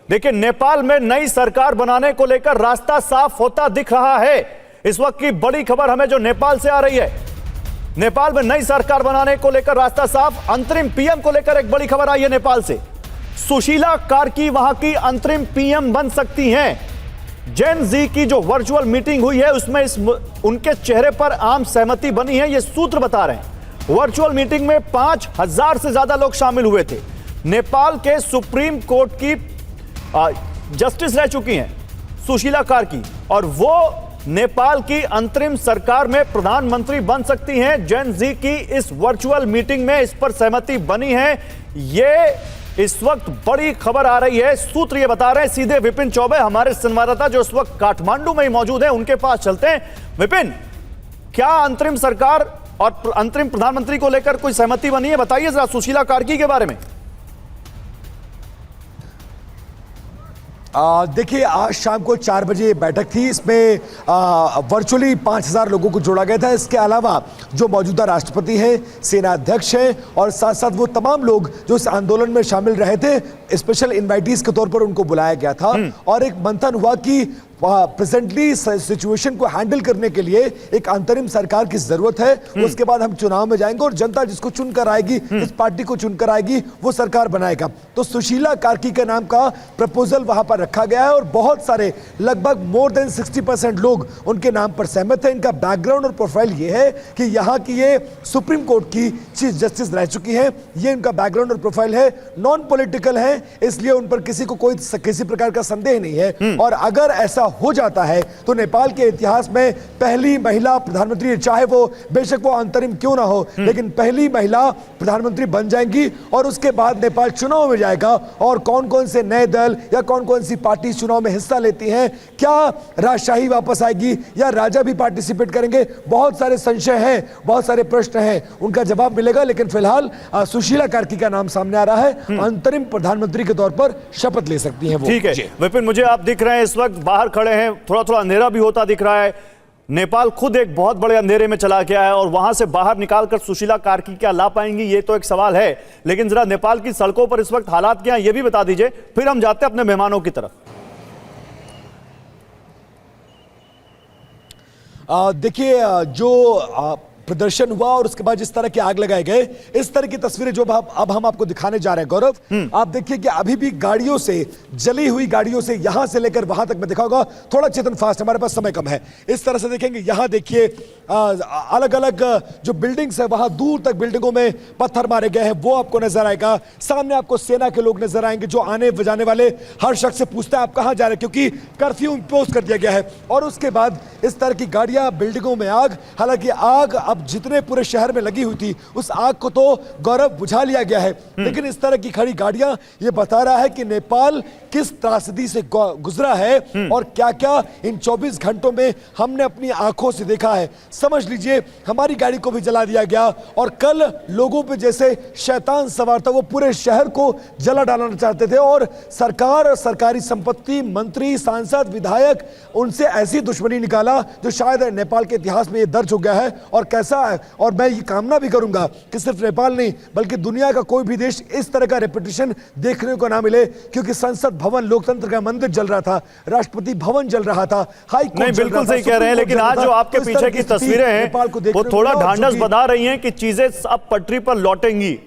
देखिए, नेपाल में नई सरकार बनाने को लेकर रास्ता साफ होता दिख रहा है। इस वक्त की बड़ी खबर हमें जो नेपाल से आ रही है, नेपाल में नई सरकार बनाने को लेकर रास्ता साफ। अंतरिम पीएम को लेकर एक बड़ी खबर आई है नेपाल से। सुशीला कार्की वहां की अंतरिम पीएम बन सकती हैं। जेन जी की जो वर्चुअल मीटिंग हुई है उसमें उनके चेहरे पर आम सहमति बनी है, ये सूत्र बता रहे हैं। वर्चुअल मीटिंग में 5000 से ज्यादा लोग शामिल हुए थे। नेपाल के सुप्रीम कोर्ट की जस्टिस रह चुकी हैं सुशीला कार्की, और वो नेपाल की अंतरिम सरकार में प्रधानमंत्री बन सकती हैं। जेन जी की इस वर्चुअल मीटिंग में इस पर सहमति बनी है। ये इस वक्त बड़ी खबर आ रही है। सूत्र ये बता रहे हैं। सीधे विपिन चौबे हमारे संवाददाता जो इस वक्त काठमांडू में ही मौजूद हैं, उनके पास चलते हैं। विपिन, क्या अंतरिम सरकार और अंतरिम प्रधानमंत्री को लेकर कोई सहमति बनी है? बताइए जरा सुशीला कार्की के बारे में। देखिए, आज शाम को 4 बजे बैठक थी। इसमें वर्चुअली 5000 लोगों को जोड़ा गया था। इसके अलावा जो मौजूदा राष्ट्रपति हैं, सेना अध्यक्ष हैं और साथ साथ वो तमाम लोग जो इस आंदोलन में शामिल रहे थे, स्पेशल इनवाइटीज के तौर पर उनको बुलाया गया था। और एक मंथन हुआ कि प्रेजेंटली सिचुएशन को हैंडल करने के लिए एक अंतरिम सरकार की जरूरत है। उसके बाद हम चुनाव में जाएंगे और जनता जिसको चुनकर आएगी, इस पार्टी को चुनकर आएगी, वो सरकार बनाएगा। तो सुशीला कार्की के नाम का प्रपोजल वहां पर रखा गया है और बहुत सारे, लगभग मोर देन 60% लोग उनके नाम पर सहमत है। इनका बैकग्राउंड और प्रोफाइल ये है कि यहाँ की ये सुप्रीम कोर्ट की चीफ जस्टिस रह चुकी है। ये इनका बैकग्राउंड और प्रोफाइल है। नॉन पॉलिटिकल है, इसलिए उन पर किसी को कोई किसी प्रकार का संदेह नहीं है। और अगर ऐसा हो जाता है तो नेपाल के इतिहास में पहली महिला प्रधानमंत्री, चाहे वो बेशक वो अंतरिम क्यों ना हो, लेकिन पहली महिला प्रधानमंत्री बन जाएंगी। और उसके बाद नेपाल चुनाव में जाएगा और कौन कौन से नए दल या कौन कौन सी पार्टी चुनाव में हिस्सा लेती हैं, क्या राजशाही वापस आएगी या राजा भी पार्टिसिपेट करेंगे, बहुत सारे संशय हैं, बहुत सारे प्रश्न हैं, उनका जवाब मिलेगा। लेकिन फिलहाल सुशीला कार्की का नाम सामने आ रहा है। अंतरिम प्रधानमंत्री के तौर पर शपथ ले सकती हैं वो। ठीक है विपिन, मुझे आप दिख रहे हैं इस वक्त बाहर खड़े हैं, थोड़ा थोड़ा अंधेरा भी होता दिख रहा है। नेपाल खुद एक बहुत बड़े अंधेरे में चला गया है और वहां से बाहर निकालकर सुशीला कार्की क्या ला पाएंगी, ये तो एक सवाल है। लेकिन जरा नेपाल की सड़कों पर इस वक्त हालात क्या हैं ये भी बता दीजिए, फिर हम जाते हैं अपने मेहमानों की तरफ। देखिए, जो प्रदर्शन हुआ और उसके बाद जिस तरह की आग लगाए गए, इस तरह की तस्वीरें जो अब हम आपको दिखाने जा रहे हैं गौरव, आप देखिए कि अभी भी गाड़ियों से, जली हुई गाड़ियों से यहां से लेकर वहां तक मैं दिखाऊंगा। थोड़ा चेतन फास्ट, हमारे पास समय कम है। इस तरह से देखेंगे, यहां देखिए अलग अलग जो बिल्डिंग्स है, वहां दूर तक बिल्डिंगों में पत्थर मारे गए हैं, वो आपको नजर आएगा। सामने आपको सेना के लोग नजर आएंगे जो आने बजाने वाले हर शख्स से पूछते हैं आप कहां जा रहे हैं, क्योंकि कर्फ्यू इंपोज कर दिया गया है। और उसके बाद इस तरह की गाड़ियां, बिल्डिंगों में आग। हालांकि आग जितने पूरे शहर में लगी हुई थी, उस आग को तो गौरव बुझा लिया गया है, लेकिन इस तरह की खड़ी गाड़ियां ये बता रहा है कि नेपाल किस त्रासदी से गुजरा है और क्या क्या इन 24 घंटों में हमने अपनी आंखों से देखा है। समझ लीजिए, हमारी गाड़ी को भी जला दिया गया और कल लोगों पे जैसे शैतान सवार था, वो पूरे शहर को जला डालना चाहते थे। और सरकार, सरकारी संपत्ति, मंत्री, सांसद, विधायक, उनसे ऐसी दुश्मनी निकाला जो शायद नेपाल के इतिहास में ये दर्ज हो गया है। और कैसा है, और मैं ये कामना भी करूंगा कि सिर्फ नेपाल नहीं बल्कि दुनिया का कोई भी देश इस तरह का रेपुटेशन देखने को ना मिले, क्योंकि संसद भवन, लोकतंत्र का मंदिर जल रहा था, राष्ट्रपति भवन जल रहा था, हाई कोर्ट नहीं, बिल्कुल सही कह रहे हैं। लेकिन आज जो आपके पीछे की तस्वीरें हैं वो थोड़ा ढांढस बना रही हैं कि चीजें अब पटरी पर लौटेंगी।